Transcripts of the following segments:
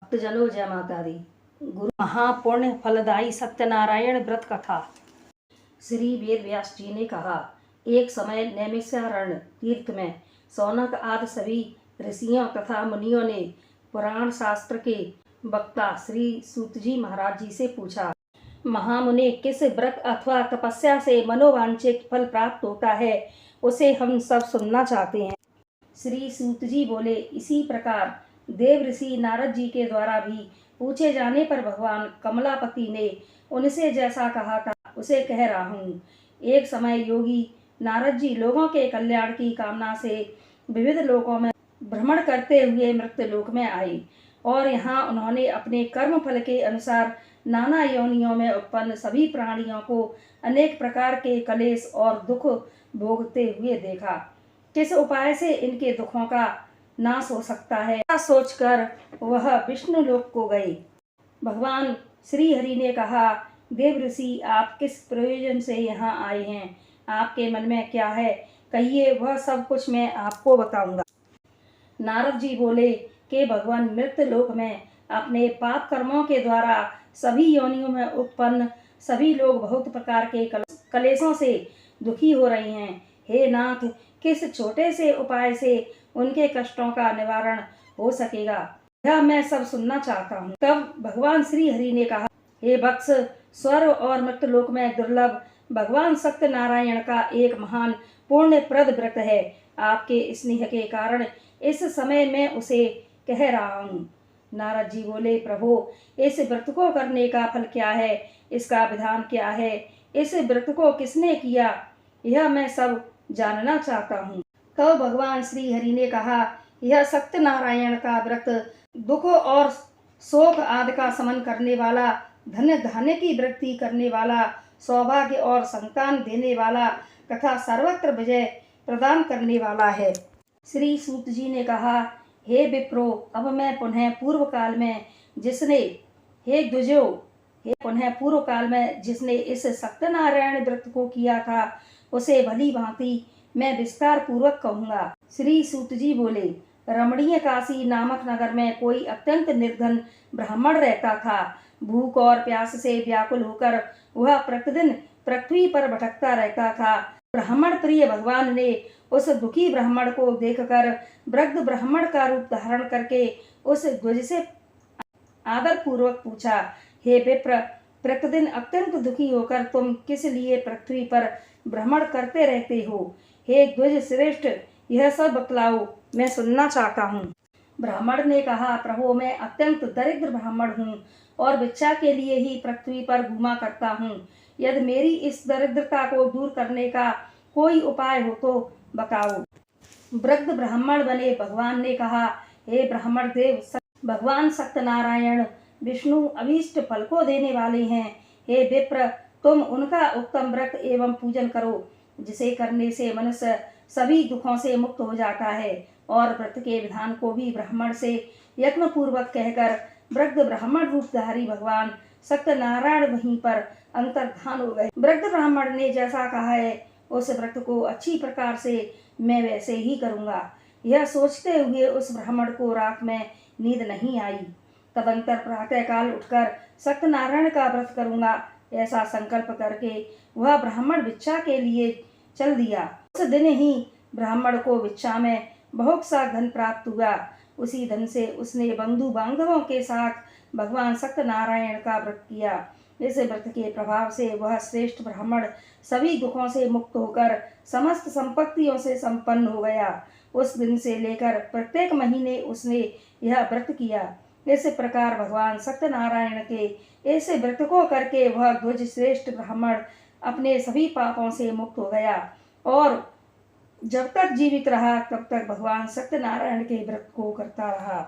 भक्तजनों जय माता दी। गुरु महापुण्य फलदायी सत्यनारायण व्रत कथा। श्री वेद व्यास जी ने कहा, एक समय नैमिषारण्य तीर्थ में सौनक आदि सभी ऋषियों तथा मुनियों ने पुराण शास्त्र के वक्ता श्री सूत जी महाराज जी से पूछा, महामुनि, किस व्रत अथवा तपस्या से मनोवांछित फल प्राप्त होता है, उसे हम सब सुनना चाहते हैं। श्री सूत जी बोले, इसी प्रकार देव ऋषि नारद जी के द्वारा भी पूछे जाने पर भगवान कमलापति ने उनसे जैसा कहा था उसे कह रहा हूँ। एक समय योगी नारद जी लोगों के कल्याण की कामना से विविध लोकों में भ्रमण करते हुए मृत्युलोक में आए और यहाँ उन्होंने अपने कर्म फल के अनुसार नाना योनियों में उत्पन्न सभी प्राणियों को अनेक प्रकार के कलेश और दुख भोगते हुए देखा। किस उपाय से इनके दुखों का नाश हो सकता है, सोचकर वह विष्णु लोक को गए। भगवान श्री हरि ने कहा, देव ऋषि, आप किस प्रयोजन से यहाँ आए हैं? आपके मन में क्या है, कहिए, वह सब कुछ मैं आपको बताऊंगा। नारद जी बोले कि भगवान मृत्यु लोक में अपने पाप कर्मों के द्वारा सभी योनियों में उत्पन्न सभी लोग बहुत प्रकार के कलेशों से दुखी हो रहे हैं। हे नाथ, किस छोटे से उपाय से उनके कष्टों का निवारण हो सकेगा, यह मैं सब सुनना चाहता हूँ। तब भगवान श्री हरि ने कहा, हे वत्स, स्वर्ग और मृत्युलोक में दुर्लभ भगवान सत्यनारायण का एक महान पुण्यप्रद व्रत है। आपके स्नेह के कारण इस समय मैं उसे कह रहा हूँ। नारद जी बोले, प्रभु, इस व्रत को करने का फल क्या है, इसका विधान क्या है, इस व्रत को किसने किया, यह मैं सब जानना चाहता हूँ। तब भगवान श्री हरि ने कहा, यह सत्यनारायण का व्रत दुख और शोक आदि का शमन करने वाला, धन धान्य की वृद्धि करने वाला, सौभाग्य और संतान देने वाला तथा सर्वत्र विजय प्रदान करने वाला है। श्री सूत जी ने कहा, हे विप्रो, अब मैं पुनः पूर्व काल में जिसने इस सत्यनारायण व्रत को किया था उसे भली भांति मैं विस्तार पूर्वक कहूँगा। श्री सूत जी बोले, रमणीय काशी नामक नगर में कोई अत्यंत निर्धन ब्राह्मण रहता था। भूख और प्यास से व्याकुल होकर वह प्रतिदिन पृथ्वी पर भटकता रहता था। ब्राह्मण प्रिय भगवान ने उस दुखी ब्राह्मण को देखकर वृद्ध ब्राह्मण का रूप धारण करके उस ध्वज से आदर पूर्वक पूछा, हे विप्र, प्रतिदिन अत्यंत दुखी होकर तुम किस लिए पृथ्वी पर भ्रमण करते रहते हो? हे ध्वज श्रेष्ठ, यह सब बतलाओ, मैं सुनना चाहता हूँ। ब्राह्मण ने कहा, प्रभु, मैं अत्यंत दरिद्र ब्राह्मण हूँ और भिक्षा के लिए ही पृथ्वी पर घूमा करता हूँ। यदि मेरी इस दरिद्रता को दूर करने का कोई उपाय हो तो बताओ। वृद्ध ब्राह्मण बने भगवान ने कहा, हे ब्राह्मण देव, भगवान सत्यनारायण विष्णु अभीष्ट फल को देने वाले हैं। हे विप्र, तुम उनका उत्तम व्रत एवं पूजन करो, जिसे करने से मनुष्य सभी दुखों से मुक्त हो जाता है। और व्रत के विधान को भी ब्राह्मण से यत्न पूर्वक कहकर वृद्ध ब्राह्मण रूपधारी भगवान सत्यनारायण वहीं पर अंतर्धान हो गए। वृद्ध ब्राह्मण ने जैसा कहा है उस व्रत को अच्छी प्रकार से मैं वैसे ही करूँगा। यह सोचते हुए उस ब्राह्मण को रात में नींद नहीं आई। तदंतर प्रातःकाल उठकर सत्यनारायण का व्रत करूँगा, ऐसा संकल्प करके वह ब्राह्मण भिक्षा के लिए चल दिया। उस दिन ही ब्राह्मण को भिक्षा में बहुत सा धन प्राप्त हुआ। उसी धन से उसने बंधु बांधवों के साथ भगवान सत्यनारायण का व्रत किया। इस व्रत के प्रभाव से वह श्रेष्ठ ब्राह्मण सभी दुखों से मुक्त होकर समस्त संपत्तियों से संपन्न हो गया। उस दिन से लेकर प्रत्येक महीने उसने यह व्रत किया। इस प्रकार भगवान सत्यनारायण के इस व्रत को करके वह ध्वज श्रेष्ठ ब्राह्मण अपने सभी पापों से मुक्त हो गया और जब तक जीवित रहा तब तक भगवान सत्यनारायण के व्रत को करता रहा।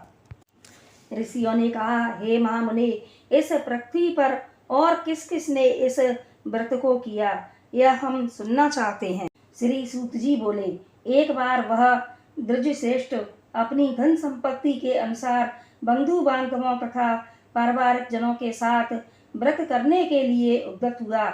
ऋषियों ने कहा, हे महामुनि, इस पृथ्वी पर और किस किस ने इस व्रत को किया, यह हम सुनना चाहते हैं। श्री सूत जी बोले, एक बार वह द्विजश्रेष्ठ अपनी धन संपत्ति के अनुसार बंधु बांधवों तथा पारिवारिक जनों के साथ व्रत करने के लिए उद्यत हुआ।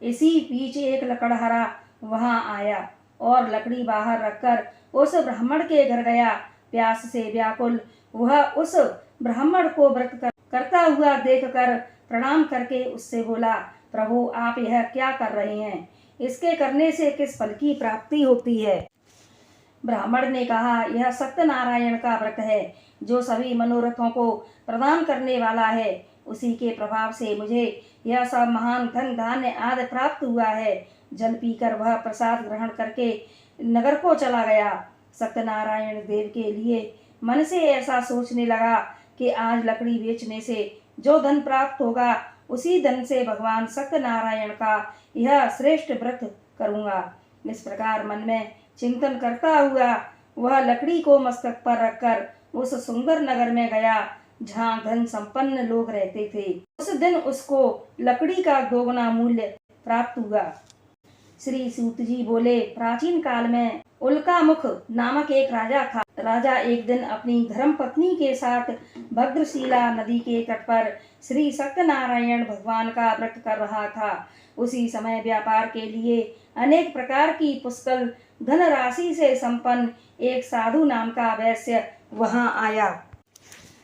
इसी बीच एक लकड़हारा वहां आया और लकड़ी बाहर रखकर उस ब्राह्मण के घर गया। प्यास से व्याकुल वह उस ब्राह्मण को व्रत करता हुआ देखकर प्रणाम करके उससे बोला, प्रभु आप यह क्या कर रहे हैं? इसके करने से किस फल की प्राप्ति होती है? ब्राह्मण ने कहा, यह सत्यनारायण का व्रत है जो सभी मनोरथों को प्रदान करने वाला है। उसी के प्रभाव से मुझे यह सब महान धन धान्य आदि प्राप्त हुआ है। जल पीकर वह प्रसाद ग्रहण करके नगर को चला गया। सत्यनारायण देव के लिए मन से ऐसा सोचने लगा कि आज लकड़ी बेचने से जो धन प्राप्त होगा उसी धन से भगवान सत्यनारायण का यह श्रेष्ठ व्रत करूंगा। इस प्रकार मन में चिंतन करता हुआ वह लकड़ी को मस्तक पर रखकर उस सुंदर नगर में गया जहाँ धन संपन्न लोग रहते थे। उस दिन उसको लकड़ी का दोगुना मूल्य प्राप्त हुआ। श्री सूत जी बोले, प्राचीन काल में उल्कामुख नामक एक राजा था। राजा एक दिन अपनी धर्म पत्नी के साथ भद्रशिला नदी के तट पर श्री सत्यनारायण भगवान का व्रत कर रहा था। उसी समय व्यापार के लिए अनेक प्रकार की पुष्कल धनराशि से संपन्न एक साधु नाम का वैश्य वहां आया।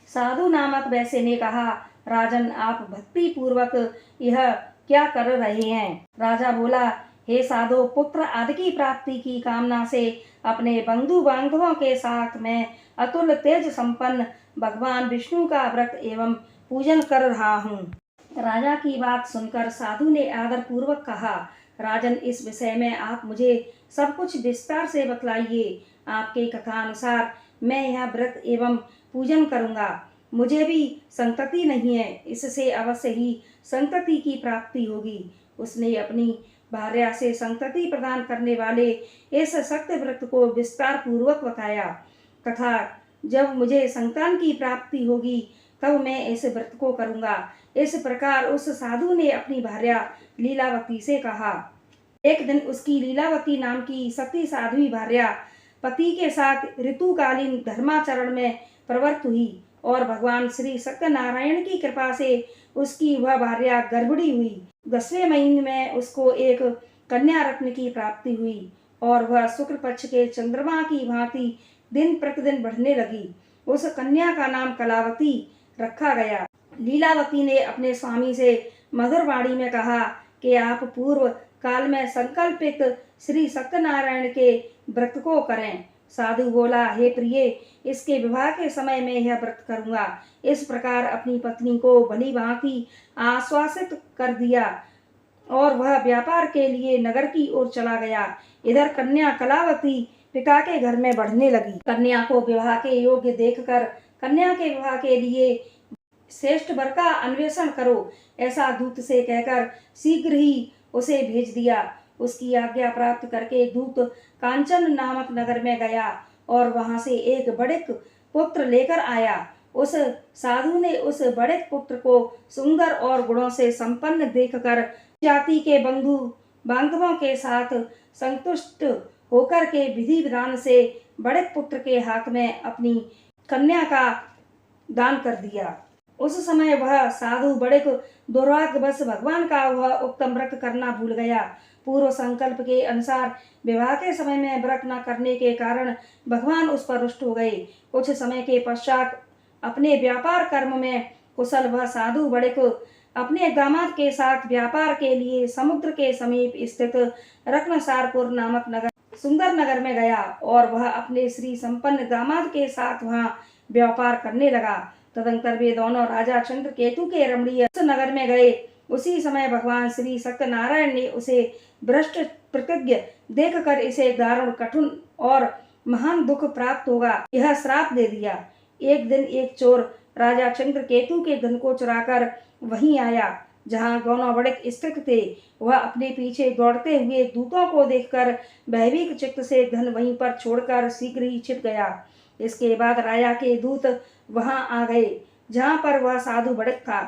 साधु नामक वैश्य ने कहा, राजन आप भक्ति पूर्वक यह क्या कर रहे हैं? राजा बोला, हे साधु, पुत्र आदि की प्राप्ति की कामना से अपने बंधु बांधवों के साथ मैं अतुल तेज संपन्न भगवान विष्णु का व्रत एवं पूजन कर रहा हूँ। राजा की बात सुनकर साधु ने आदर पूर्वक कहा, राजन इस विषय में आप मुझे सब कुछ विस्तार से बतलाइए। आपके कथानुसार मैं यह व्रत एवं पूजन करूंगा। मुझे भी संतति नहीं है, इससे अवश्य ही संतति की प्राप्ति होगी। उसने अपनी भार्या से संतति प्रदान करने वाले इस सत्य व्रत को विस्तार पूर्वक बताया तथा जब मुझे संतान की प्राप्ति होगी तब मैं इस व्रत को करूंगा। इस प्रकार उस साधु ने अपनी भार्या लीलावती से कहा। एक दिन उसकी लीलावती नाम की सती साध्वी भार्या पति के साथ ऋतुकालीन धर्माचरण में प्रवृत्त हुई और भगवान श्री सत्यनारायण की कृपा से उसकी वह भार्या गर्भिणी हुई। 10वें महीने में उसको एक कन्या रत्न की प्राप्ति हुई और वह शुक्ल पक्ष के चंद्रमा की भांति दिन प्रतिदिन बढ़ने लगी। उस कन्या का नाम कलावती रखा गया। लीलावती ने अपने स्वामी से मधुर वाणी में कहा कि आप पूर्व काल में संकल्पित श्री सत्यनारायण के व्रत को करें। साधु बोला, हे प्रिय, इसके विवाह के समय में यह व्रत करूंगा। इस प्रकार अपनी पत्नी को भली भांति आश्वासित कर दिया और वह व्यापार के लिए नगर की ओर चला गया। इधर कन्या कलावती पिता के घर में बढ़ने लगी। कन्या को विवाह के योग्य देखकर कन्या के विवाह के लिए श्रेष्ठ वर का अन्वेषण करो, ऐसा दूत से कहकर शीघ्र ही उसे भेज दिया। उसकी आज्ञा प्राप्त करके दूत कांचन नामक नगर में गया और वहां से एक बड़े पुत्र लेकर आया। उस साधु ने उस बड़े पुत्र को सुंदर और गुणों से संपन्न देखकर जाति के बंधु बांधवों के साथ संतुष्ट होकर के विधि विधान से बड़े पुत्र के हाथ में अपनी कन्या का दान कर दिया। उस समय वह साधु बड़े दुर्भाग्यवश भगवान का वह उत्तम व्रत करना भूल गया। पूर्व संकल्प के अनुसार विवाह के समय में व्रत न करने के कारण भगवान उस पर रुष्ट हो गए। कुछ समय के पश्चात अपने व्यापार कर्म में कुशल वह साधु बड़े को अपने दामाद के साथ व्यापार के लिए समुद्र के समीप स्थित रत्नसारपुर नामक नगर सुंदर नगर में गया और वह अपने श्री संपन्न दामाद के साथ वहां व्यापार करने लगा। तदंतर वे दोनों राजा चंद्र केतु के रमणीय नगर में गए। उसी समय भगवान श्री सत्यनारायण ने उसे भ्रष्ट प्रतिज्ञ देखकर इसे दारुण कठिन और महान दुख प्राप्त होगा यह श्राप दे दिया। एक दिन एक चोर राजा चंद्र केतु के धन को चुराकर वहीं आया जहां दोनों बड़े स्थित थे। वह अपने पीछे दौड़ते हुए दूतों को देखकर भयभीत चित्त से धन वहीं पर छोड़कर शीघ्र ही छिप गया। इसके बाद राजा के दूत वहां आ गए जहां पर वह साधु बड़क था।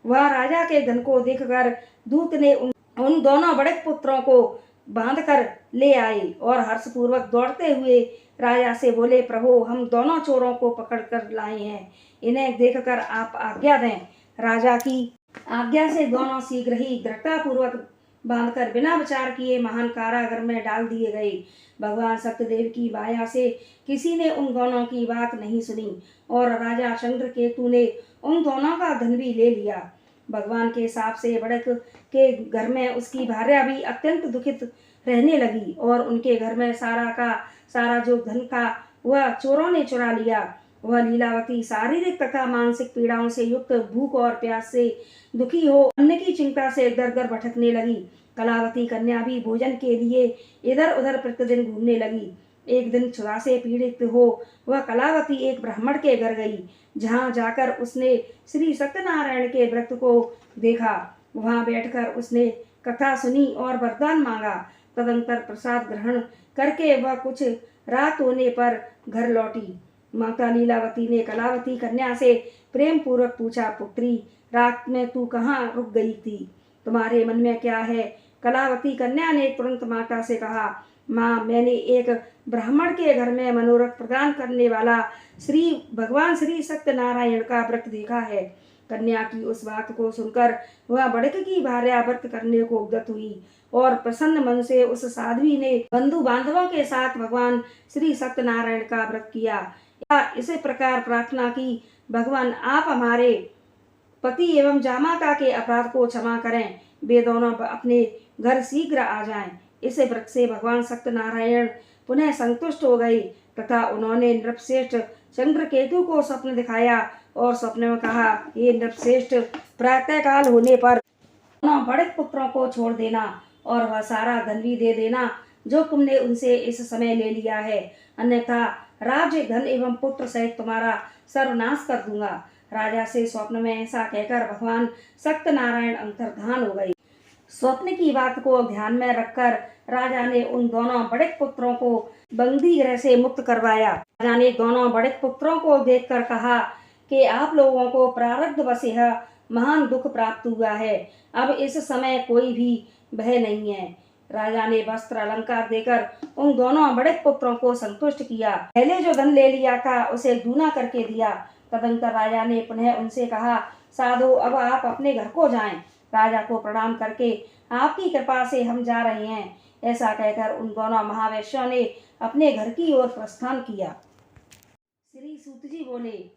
वह राजा के धन को देखकर दूत ने उन दोनों बड़े पुत्रों को बांधकर ले आए और हर्षपूर्वक दौड़ते हुए राजा से बोले, प्रभु हम दोनों चोरों को पकड़ कर लाए हैं, इन्हें देखकर आप आज्ञा दें। राजा की आज्ञा से दोनों शीघ्र ही दृढ़तापूर्वक बांधकर बिना विचार किए महान कारागार में डाल दिए गए। भगवान सत्यदेव की माया से किसी ने उन दोनों की बात नहीं सुनी और राजा चंद्रकेतु ने उन दोनों का धन भी ले लिया। भगवान के शाप से बड़क के घर में उसकी भार्या भी अत्यंत दुखित रहने लगी और उनके घर में सारा का सारा जो धन था वह चोरों ने चुरा लिया। वह लीलावती शारीरिक तथा मानसिक पीड़ाओं से युक्त, भूख और प्यास से दुखी हो अन्न की चिंता से दर दर भटकने लगी। कलावती कन्या भी भोजन के लिए इधर उधर प्रतिदिन घूमने लगी। एक दिन क्षुधा से पीड़ित हो वह कलावती एक ब्राह्मण के घर गई, जहाँ जाकर उसने श्री सत्यनारायण के व्रत को देखा। वहां बैठकर उसने कथा सुनी और वरदान मांगा। तदंतर प्रसाद ग्रहण करके वह कुछ रात होने पर घर लौटी। माता लीलावती ने कलावती कन्या से प्रेम पूर्वक पूछा, पुत्री, रात में तू कहाँ रुक गई थी? तुम्हारे मन में क्या है? कलावती कन्या ने तुरंत माता से कहा, माँ, मैंने एक ब्राह्मण के घर में मनोरथ प्रदान करने वाला भगवान श्री सत्यनारायण का व्रत देखा है। कन्या की उस बात को सुनकर वह बड़क की भार्या व्रत करने को उद्यत हुई और प्रसन्न मन से उस साध्वी ने बंधु बांधवों के साथ भगवान श्री सत्यनारायण का व्रत किया। इसी प्रकार प्रार्थना की, भगवान आप हमारे पति एवं जामाता के अपराध को क्षमा करें, वे दोनों अपने घर शीघ्र आ जाएं। इस व्रत से भगवान सत्यनारायण पुनः संतुष्ट हो गए तथा उन्होंने नृपश्रेष्ठ चंद्रकेतु को स्वप्न दिखाया और स्वप्न में कहा, हे नृपश्रेष्ठ, प्रातः काल होने पर दोनों बड़े पुत्रों को छोड़ देना और वह सारा धन भी दे देना जो तुमने उनसे इस समय ले लिया है, अन्यथा राज्य, धन एवं पुत्र सहित तुम्हारा सर्वनाश कर दूंगा। राजा से स्वप्न में ऐसा कहकर भगवान सत्यनारायण अंतर्धान हो गए। स्वप्न की बात को ध्यान में रखकर राजा ने उन दोनों बड़े पुत्रों को बंदी गृह से मुक्त करवाया। राजा ने दोनों बड़े पुत्रों को देखकर कहा कि आप लोगों को प्रारब्धवश यह महान दुख प्राप्त हुआ है, अब इस समय कोई भी भय नहीं है। राजा ने वस्त्र अलंकार देकर उन दोनों बड़े पुत्रों को संतुष्ट किया। पहले जो धन ले लिया था उसे दूना करके दिया। तदंतर राजा ने पुनः उनसे कहा, साधु, अब आप अपने घर को जाएं। राजा को प्रणाम करके, आपकी कृपा से हम जा रहे हैं, ऐसा कहकर उन दोनों महावैश्यों ने अपने घर की ओर प्रस्थान किया। श्री सूत जी बोले,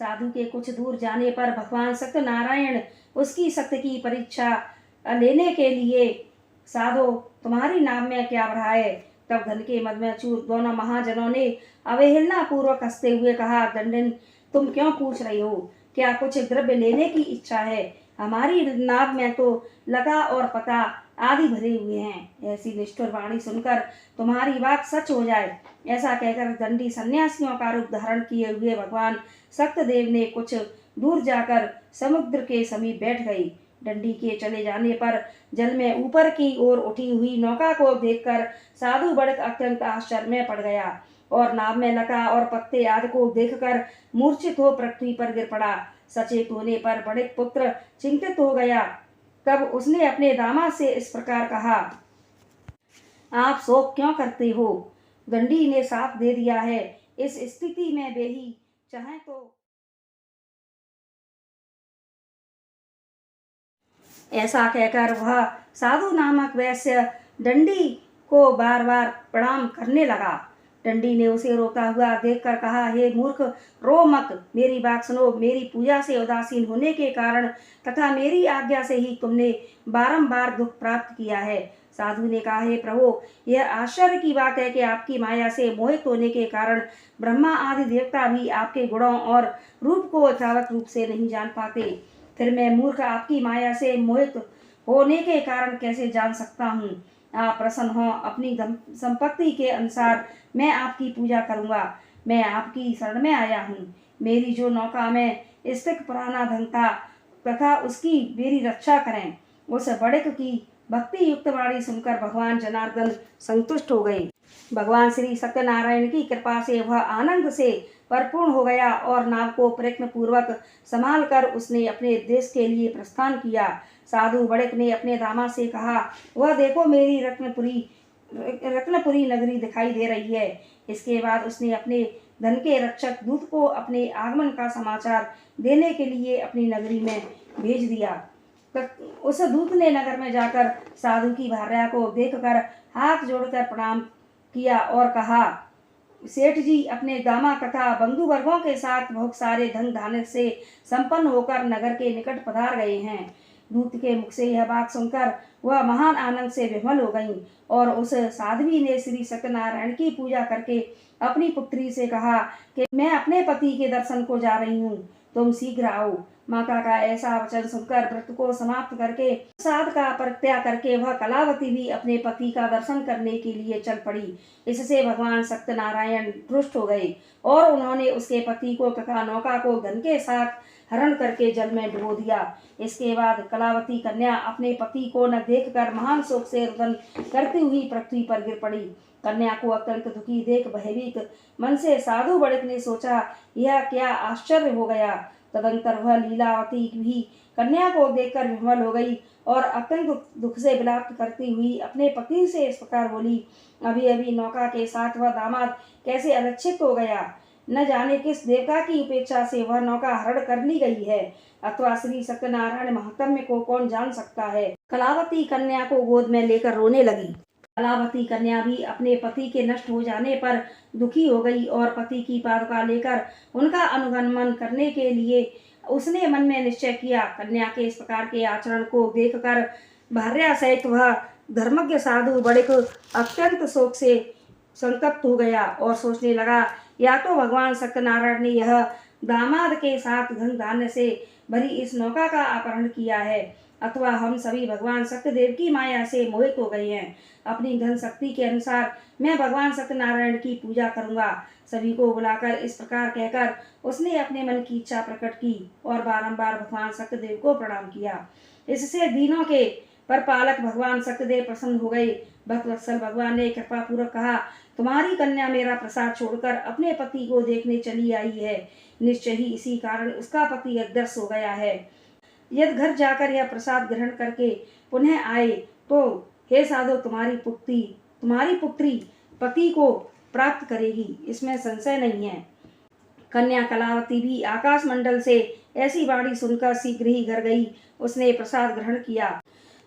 साधु के कुछ दूर जाने पर भगवान सत्यनारायण उसकी शक्ति की परीक्षा लेने के लिए, साधो, तुम्हारी नाम में क्या भरा है? तब धन के मद में चूर दोनों महाजनों ने अवहेलना पूर्वक हंसते हुए कहा, दंडन, तुम क्यों पूछ रही हो? क्या कुछ द्रव्य लेने की इच्छा है? हमारी नाव में तो लता और पता आदि भरे हुए हैं। ऐसी निष्ठुर वाणी सुनकर तुम्हारी बात सच हो जाए, ऐसा कहकर दंडी सन्यासियों का रूप धारण किए हुए भगवान सत्यदेव ने कुछ दूर जाकर समुद्र के समीप बैठ गई। डंडी के चले जाने पर जल में ऊपर की ओर उठी हुई नौका को देखकर साधु बड़क अत्यंत आश्चर्य में पड़ गया और नाव में लता और पत्ते आदि को देखकर मूर्छित हो पृथ्वी पर गिर पड़ा। सचेत होने पर बड़े पुत्र चिंतित हो गया। तब उसने अपने दामाद से इस प्रकार कहा, आप शोक क्यों करते हो? दंडी ने साथ दे दिया है, इस स्थिति में वे ही चाहे तो ऐसा कहकर वह साधु नामक वैश्य डंडी को बार बार प्रणाम करने लगा। डंडी ने उसे रोता हुआ देखकर कहा, हे मूर्ख, रो मत, मेरी बात सुनो। मेरी पूजा से उदासीन होने के कारण तथा मेरी आज्ञा से ही तुमने बारंबार दुख प्राप्त किया है। साधु ने कहा, हे प्रभु, यह आश्चर्य की बात है कि आपकी माया से मोहित होने के कारण ब्रह्मा आदि देवता भी आपके गुणों और रूप को यथावत रूप से नहीं जान पाते। फिर मैं मूर्ख आपकी माया से मोहित होने के कारण कैसे जान सकता हूँ? आप प्रसन्न हो, अपनी संपत्ति के अनुसार मैं आपकी पूजा करूँगा। मैं आपकी शरण में आया हूँ। मेरी जो नौका में स्थित पुराना धन था तथा उसकी मेरी रक्षा करें। उस बड़क की भक्ति युक्त वाणी सुनकर भगवान जनार्दन संतुष्ट हो गए। भगवान श्री सत्यनारायण की कृपा से वह आनंद से परिपूर्ण हो गया और नाव को प्रयत्न पूर्वक संभाल कर उसने अपने देश के लिए प्रस्थान किया। साधु बड़क ने अपने दामाद से कहा, वह देखो, मेरी रत्नपुरी नगरी दिखाई दे रही है। इसके बाद उसने अपने धन के रक्षक दूत को अपने आगमन का समाचार देने के लिए अपनी नगरी में भेज दिया। उस दूत ने नगर में जाकर साधु की भार्या को देखकर हाथ जोड़कर प्रणाम किया और कहा, सेठ जी अपने दामा तथा बंधु वर्गों के साथ बहुत सारे धन धान्य से संपन्न होकर नगर के निकट पधार गए हैं। दूत के मुख से यह बात सुनकर वह महान आनंद से विमल हो गई और उस साध्वी ने श्री सत्यनारायण की पूजा करके अपनी पुत्री से कहा कि मैं अपने पति के दर्शन को जा रही हूँ, तुम शीघ्र आओ। माता का ऐसा वचन सुनकर व्रत को समाप्त करके प्रसाद का परित्याग करके वह कलावती भी अपने पति का दर्शन करने के लिए चल पड़ी। इससे भगवान सत्यनारायण रुष्ट हो गए और उन्होंने उसके पति को तथा नौका को धन के साथ हरण करके जल में डुबो दिया। इसके बाद कलावती कन्या अपने पति को न देखकर महान शोक से रुदन करती हुई पृथ्वी पर गिर पड़ी। कन्या को अत्यंत दुखी देख भयभीत मन से साधु बड़िक ने सोचा, यह क्या आश्चर्य हो गया। तदंतर वह लीलावती भी कन्या को देखकर विह्वल हो गई और अत्यंत दुख से विलाप करती हुई अपने पति से इस प्रकार बोली, अभी अभी नौका के साथ वह दामाद कैसे अलक्षित हो गया। न जाने किस देवता की उपेक्षा से वह नौका हरण कर ली गई है, अथवा श्री सत्यनारायण महात्म्य को कौन जान सकता है। कलावती कन्या को गोद में लेकर रोने लगी। कलावती कन्या भी अपने पति के नष्ट हो जाने पर दुखी हो गई और पति की पादुका लेकर उनका अनुगमन करने के लिए उसने मन में निश्चय किया। कन्या के इस प्रकार के आचरण को देखकर भार्या सहित वह धर्मज्ञ साधु बड़िक अत्यंत शोक से संतप्त हो गया और सोचने लगा, या तो भगवान सत्यनारायण ने यह दामाद के साथ धन धान्य से भरी इस नौका का अपहरण किया है, अथवा हम सभी भगवान सत्यदेव की माया से मोहित हो गए हैं। अपनी धन शक्ति के अनुसार मैं भगवान सत्यनारायण की पूजा करूंगा। सभी को बुलाकर इस प्रकार कहकर उसने अपने मन की इच्छा प्रकट की और बारंबार भगवान सत्यदेव को प्रणाम किया। इससे दीनों के परपालक भगवान सत्यदेव प्रसन्न हो गए। भक्तवत्सल भगवान ने कृपा पूर्वक कहा, तुम्हारी कन्या मेरा प्रसाद छोड़कर अपने पति को देखने चली आई है। निश्चय ही इसी कारण उसका पति अदृश्य हो गया है। यदि घर जाकर यह प्रसाद ग्रहण करके पुनः आए तो हे साधु तुम्हारी पुत्री पति को प्राप्त करेगी, इसमें संशय नहीं है। कन्या कलावती भी आकाश मंडल से ऐसी वाणी सुनकर शीघ्र ही घर गई। उसने प्रसाद ग्रहण किया।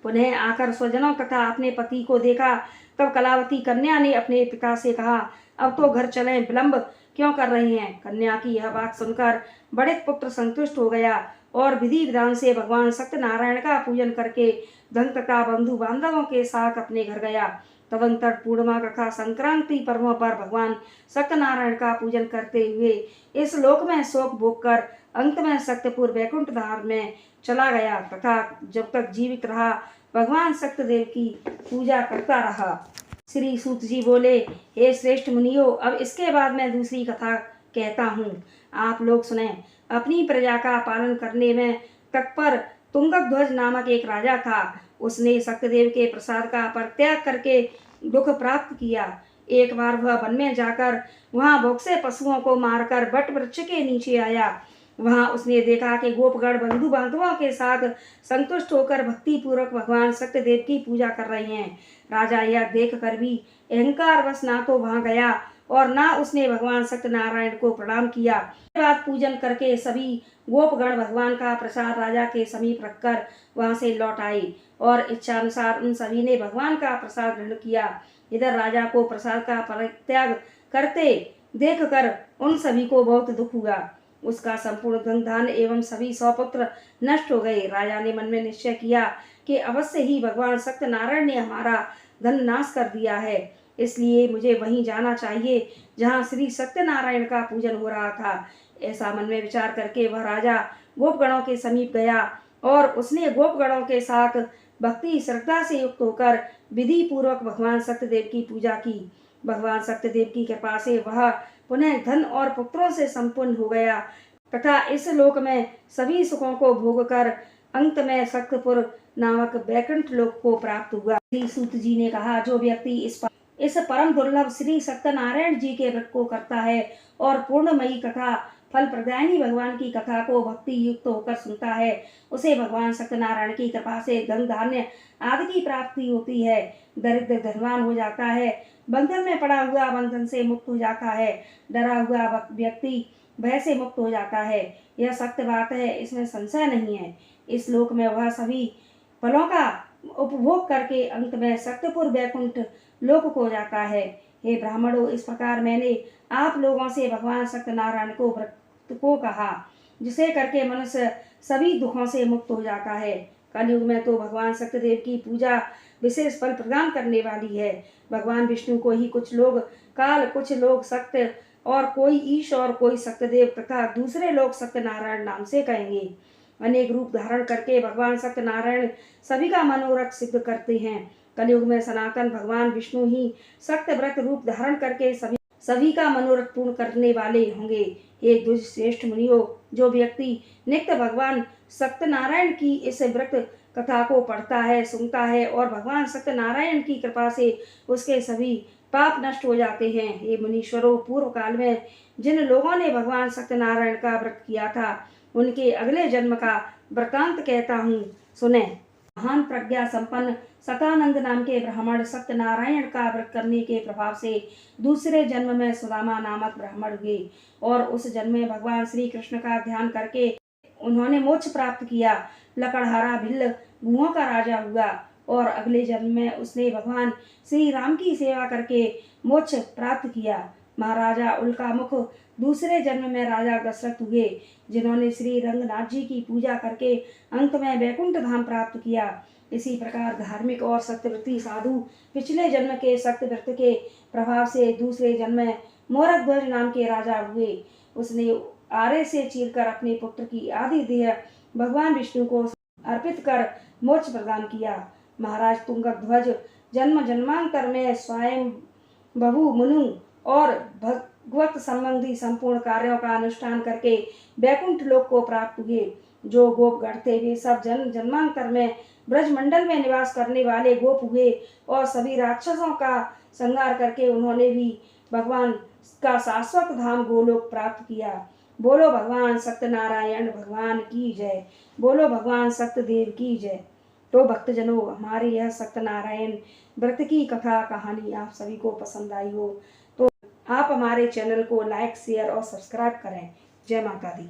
पुनः आकर स्वजनों तथा अपने पति को देखा। तब कलावती कन्या ने अपने पिता से कहा, अब तो घर चलें, विलंब क्यों कर रहे हैं। कन्या की यह बात सुनकर बड़े पुत्र संतुष्ट हो गया और विधि विधान से भगवान सत्यनारायण का पूजन करके धन तथा बंधु बांधवों के साथ अपने घर गया। तदंतर पूर्णिमा तथा संक्रांति पर्वों पर भगवान सत्यनारायण का पूजन करते हुए इस लोक में शोक भोग कर अंत में सत्यपुर वैकुंठ धाम में चला गया तथा जब तक जीवित रहा भगवान सत्यदेव की पूजा करता रहा। श्री सूत जी बोले, हे श्रेष्ठ मुनियों, अब इसके बाद मैं दूसरी कथा कहता हूँ, आप लोग सुने। अपनी प्रजा का पालन करने में तत्पर तुंगध्वज नामक एक राजा था। उसने सत्यदेव के प्रसाद का परित्याग करके दुख प्राप्त किया। एक बार वह वन में जाकर वहां भूखे पशुओं को मारकर बट वृक्ष के नीचे आया। वहां उसने देखा कि गोपगण बंधु बांधवों के साथ संतुष्ट होकर भक्ति पूर्वक भगवान सत्यदेव की पूजा कर रहे हैं। राजा यह देख कर भी अहंकार वश ना तो वहां गया और ना उसने भगवान सत्यनारायण को प्रणाम किया। इसके बाद पूजन करके सभी गोपगण भगवान का प्रसाद राजा के समीप रखकर वहां से लौट आए और इच्छानुसार उन सभी ने भगवान का प्रसाद ग्रहण किया। इधर राजा को प्रसाद का परित्याग करते देखकर उन सभी को बहुत दुख हुआ। उसका संपूर्ण धन धान्य एवं सभी सौपुत्र नष्ट हो गए। राजा ने मन में निश्चय किया कि अवश्य ही भगवान सत्यनारायण ने हमारा धन नाश कर दिया है, इसलिए मुझे वहीं जाना चाहिए जहाँ श्री सत्यनारायण का पूजन हो रहा था। ऐसा मन में विचार करके वह राजा गोपगणों के समीप गया और उसने गोपगणों के साथ भक्ति श्रद्धा से युक्त होकर विधि पूर्वक भगवान सत्यदेव की पूजा की। भगवान सत्यदेव की कृपा से वह पुनः धन और पुत्रों से संपन्न हो गया तथा इस लोक में सभी सुखों को भोग कर अंत में सत्यपुर नामक वैकुंठ लोक को प्राप्त हुआ। श्री सूत जी ने कहा, जो व्यक्ति इस परम दुर्लभ श्री सत्यनारायण जी के व्रत को करता है और पूर्णमयी कथा फल प्रदायिनी भगवान की कथा को भक्ति युक्त होकर सुनता है, उसे भगवान सत्यनारायण की कृपा से धन धान्य आदि की प्राप्ति होती है। दरिद्र धनवान हो जाता है, बंधन में पड़ा हुआ बंधन से मुक्त हो जाता है, डरा हुआ व्यक्ति भय से मुक्त हो जाता है। यह सत्य बात है, इसमें संशय नहीं है। इस लोक में वह सभी फलों का उपभोग करके अंत में सत्यपुर वैकुंठ लोक को जाता है। हे ब्राह्मणों, इस प्रकार मैंने आप लोगों से भगवान सत्यनारायण को व्रत को कहा, जिसे करके मनुष्य सभी दुखों से मुक्त हो जाता है। कलयुग में तो भगवान सत्यदेव की पूजा विशेष फल प्रदान करने वाली है। भगवान विष्णु को ही कुछ लोग काल, कुछ लोग सत्य, और कोई ईश और कोई सत्यदेव तथा दूसरे लोग सत्यनारायण नाम से कहेंगे। अनेक रूप धारण करके भगवान सत्यनारायण सभी का मनोरथ सिद्ध करते हैं। कलयुग में सनातन भगवान विष्णु ही सत्य व्रत रूप धारण करके सभी का मनोरथ पूर्ण करने वाले होंगे। हे द्विज श्रेष्ठ मुनियों, जो व्यक्ति नित्य भगवान सत्यनारायण की इस व्रत कथा को पढ़ता है, सुनता है और भगवान सत्यनारायण की कृपा से उसके सभी पाप नष्ट हो जाते हैं। हे मुनीश्वरों, पूर्व काल में जिन लोगों ने भगवान सत्यनारायण का व्रत किया था, उनके अगले जन्म का वृतांत कहता हूँ, सुने। महान प्रज्ञा संपन्न सतानंद नाम के ब्राह्मण सत्यनारायण का व्रत करने के प्रभाव से दूसरे जन्म में सुदामा नामक ब्राह्मण हुए और उस जन्म में भगवान श्री कृष्ण का ध्यान करके उन्होंने मोक्ष प्राप्त किया। लकड़हारा भिल्ल भुओं का राजा हुआ और अगले जन्म में उसने भगवान श्री राम की सेवा करके मोक्ष प्राप्त किया। महाराजा उल्का मुख दूसरे जन्म में राजा दशरथ हुए, जिन्होंने श्री रंगनाथ जी की पूजा करके अंत में वैकुंठ धाम प्राप्त किया। इसी प्रकार धार्मिक और सत्यव्रती साधु पिछले जन्म के सत्यव्रत के प्रभाव से दूसरे जन्म में मोरध्वज नाम के राजा हुए। उसने आरे से चीरकर अपने पुत्र की आदि देह भगवान विष्णु को अर्पित कर मोक्ष प्रदान किया। महाराज तुंगध्वज जन्म जन्मांतर में स्वयं बहु मुनु और भगवत संबंधी संपूर्ण कार्यों का अनुष्ठान करके वैकुंठ लोक को प्राप्त हुए। जो गोप गण थे वे सब जन्म जन्मांतर में ब्रजमंडल में निवास करने वाले गोप हुए और सभी राक्षसों का संहार करके उन्होंने भी भगवान का शाश्वत धाम गोलोक प्राप्त किया। बोलो भगवान सत्यनारायण भगवान की जय। बोलो भगवान सत्यदेव की जय। तो भक्तजनों, हमारे यह सत्यनारायण व्रत की कथा कहानी आप सभी को पसंद आई हो तो आप हमारे चैनल को लाइक, शेयर और सब्सक्राइब करें। जय माता दी।